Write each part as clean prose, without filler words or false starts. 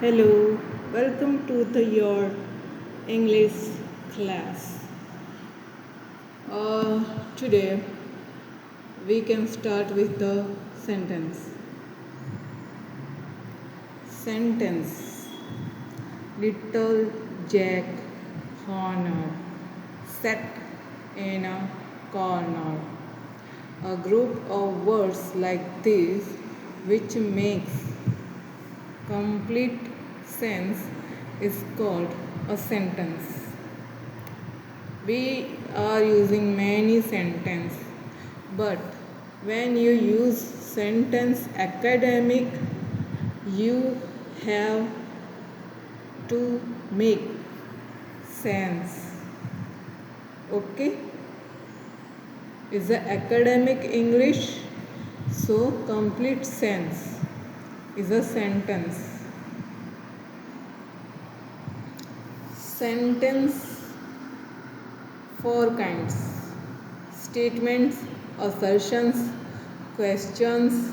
Hello, welcome to your English class. Today we can start with the sentence. Sentence. Little Jack Horner sat in a corner. A group of words like this which makes complete sense is called a sentence. We are using many sentences, but when you use sentence academic, you have to make sense. Okay? Is the academic English? So complete sense is a sentence. Sentence four kinds: statements, assertions, questions,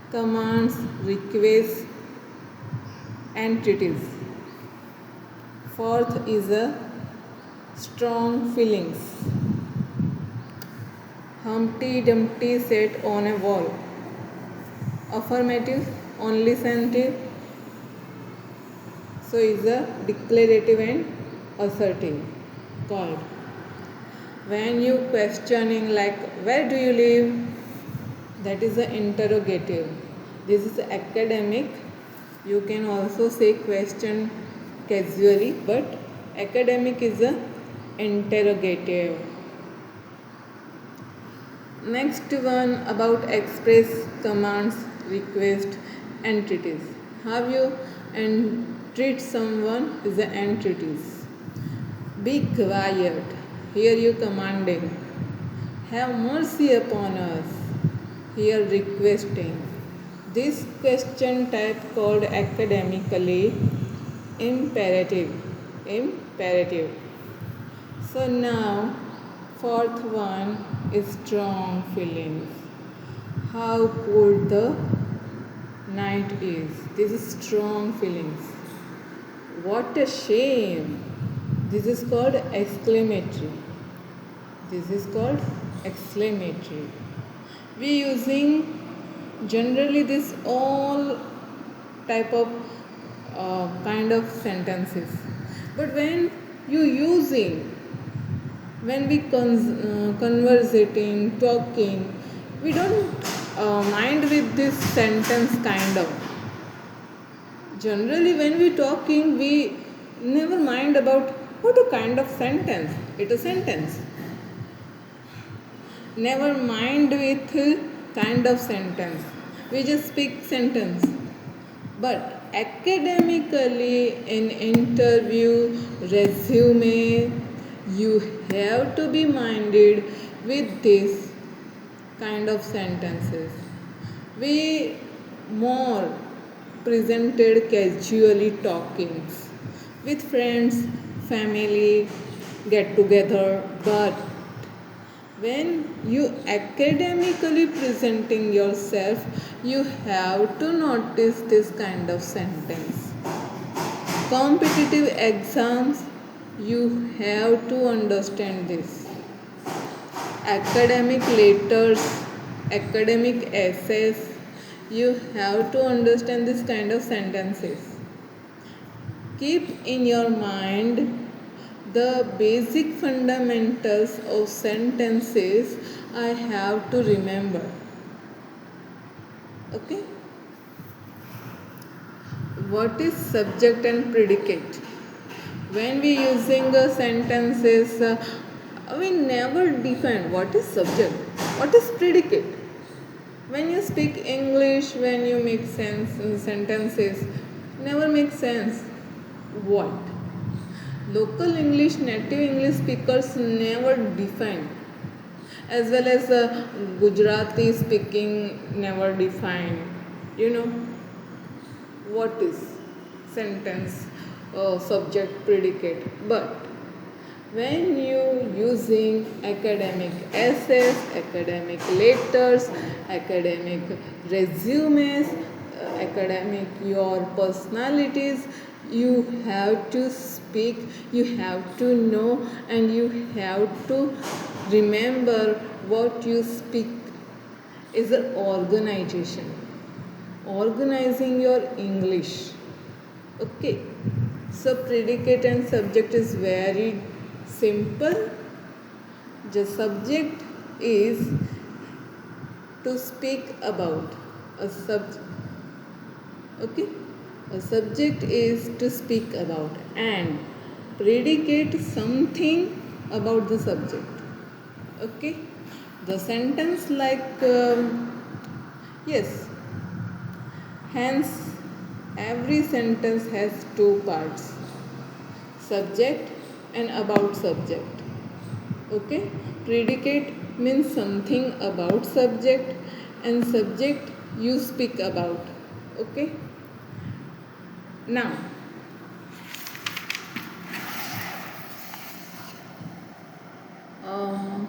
commands, requests, entities. Fourth is a strong feelings. Humpty Dumpty sat on a wall. Affirmative, only sensitive. So is a declarative and assertive called. When you questioning like where do you live, that is the interrogative. This is academic. You can also say question casually, but academic is a interrogative. Next one about express, commands, request, entities. How you treat someone is the entities. Be quiet. Here you commanding. Have mercy upon us. Here requesting. This question type called academically imperative. Imperative. So now fourth one is strong feelings. How cold the night is. This is strong feelings. What a shame. This is called exclamatory. This is called exclamatory. We using generally this all type of kind of sentences. But when you using, when we conversating, talking, we don't mind with this sentence kind of. Generally, when we talking, we never mind about what a kind of sentence. It a sentence. Never mind with kind of sentence. We just speak sentence. But academically, in interview, resume, you have to be minded with this kind of sentences. We more presented casually talkings with friends, family, get together, but when you academically presenting yourself, you have to notice this kind of sentence. Competitive exams, you have to understand this. Academic letters, academic essays, you have to understand this kind of sentences. Keep in your mind the basic fundamentals of sentences I have to remember. Okay? What is subject and predicate? When we using sentences, we never define what is subject, what is predicate. When you speak English, when you make sense in sentences, never make sense. What? Local English, native English speakers never define, as well as Gujarati speaking never define. You know what is sentence, subject, predicate. But when you using academic essays, academic letters, academic resumes, academic, your personalities, you have to speak, you have to know, and you have to remember what you speak is an organization. Organizing your English. Okay. So predicate and subject is very simple. The subject is to speak about a subject. Okay. A subject is to speak about and predicate something about the subject. Okay. The sentence like yes. Hence, every sentence has two parts, subject and about subject. Okay, predicate means something about subject and subject you speak about. Okay, now um,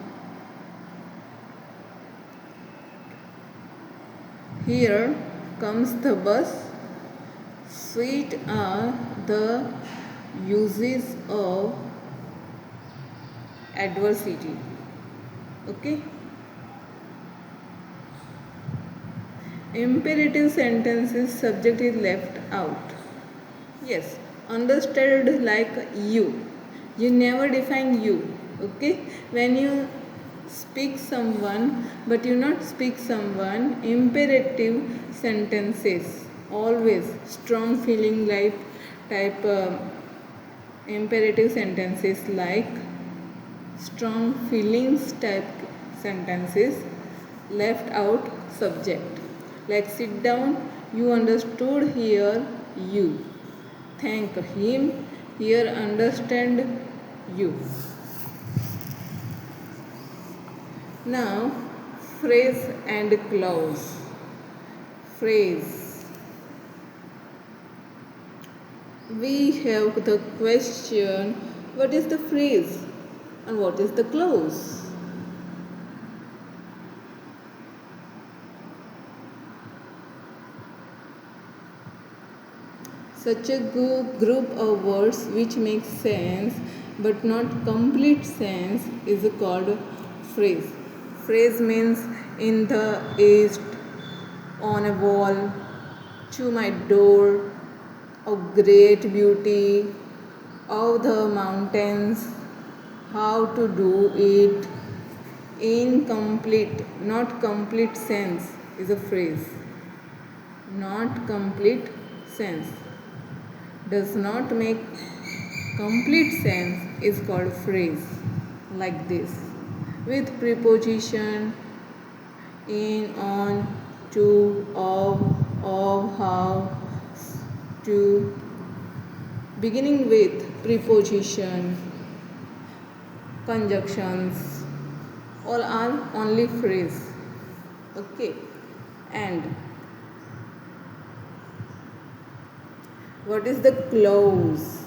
here comes the bus. Sweet are the uses of adversity. Okay, imperative sentences subject is left out. Yes, understood like you. You never define you. Okay, when you speak someone but you not speak someone, imperative sentences always strong feeling like type imperative sentences like strong feelings type sentences left out subject like sit down, you understood, here you thank him, here understand you. Now phrase and clause. Phrase, we have the question what is the phrase and what is the clause. Such a group of words which make sense but not complete sense is called phrase. Phrase means in the east, on a wall, to my door, of great beauty, of the mountains, how to do it, incomplete, not complete sense is a phrase. Not complete sense does not make complete sense is called phrase like this with preposition in, on, to, of, how, to, beginning with preposition, conjunctions, all are only phrase. Okay, and what is the clause?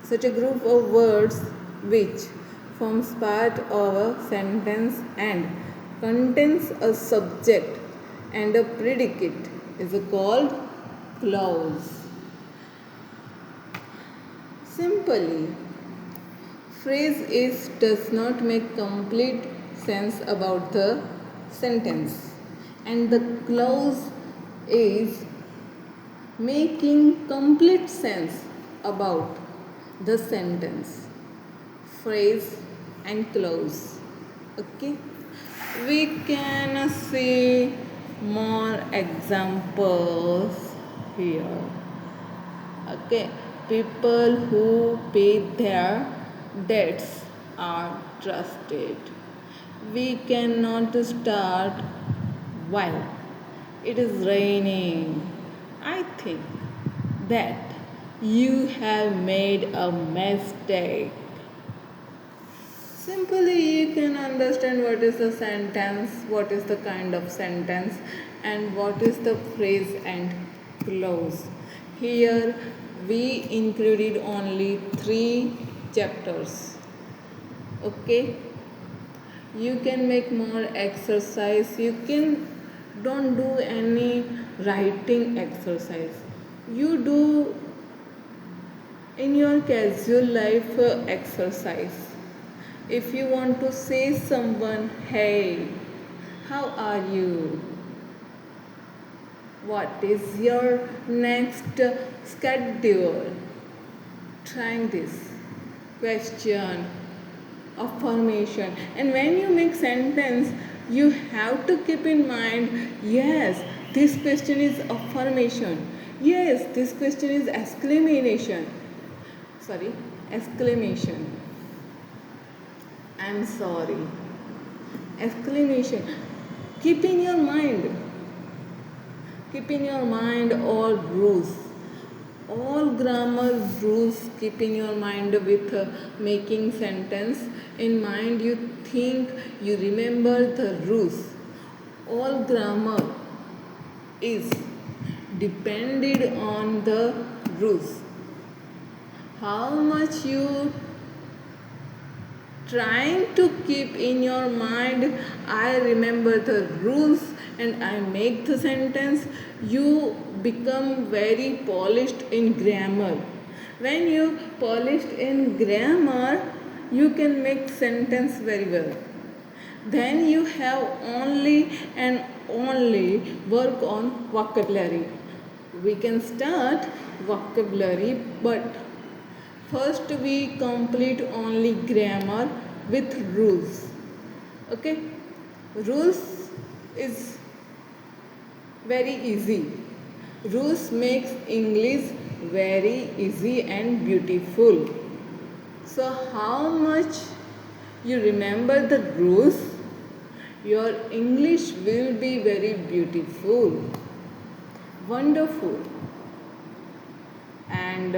Such a group of words which forms part of a sentence and contains a subject and a predicate is called clause. Simply, phrase does not make complete sense about the sentence and the clause is making complete sense about the sentence, phrase and clause. Okay, we can see more examples here. Okay, people who pay their debts are trusted. We cannot start while it is raining. I think that you have made a mistake. Simply, you can understand what is the sentence, what is the kind of sentence, and what is the phrase and clause. Here, we included only 3 chapters. Okay, you can make more exercise, you can don't do any writing exercise. You do in your casual life exercise. If you want to say someone, hey, how are you? What is your next schedule? Trying this question, affirmation. And when you make sentence, you have to keep in mind, yes, this question is affirmation. Yes, this question is exclamation. Sorry, exclamation. I'm sorry. Exclamation. Keep in your mind. Keep in your mind all rules. All grammar rules keep in your mind with making sentence. In mind you think, you remember the rules. All grammar is depended on the rules. How much you trying to keep in your mind, I remember the rules and I make the sentence, you become very polished in grammar. When you polished in grammar, you can make sentence very well. Then you have only and only work on vocabulary. We can start vocabulary, but first we complete only grammar with rules. Okay, rules is very easy. Rules makes English very easy and beautiful. So how much you remember the rules, your English will be very beautiful, wonderful, and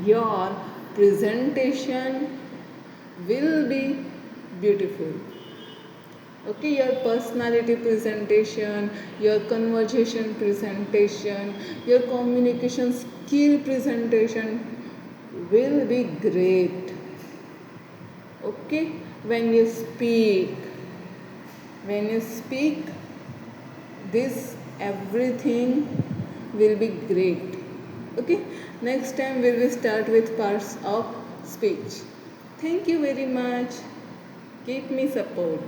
your presentation will be beautiful. Okay, your personality presentation, your conversation presentation, your communication skill presentation will be great. Okay, when you speak, this everything will be great. Okay, next time we will start with parts of speech. Thank you very much. Keep me support.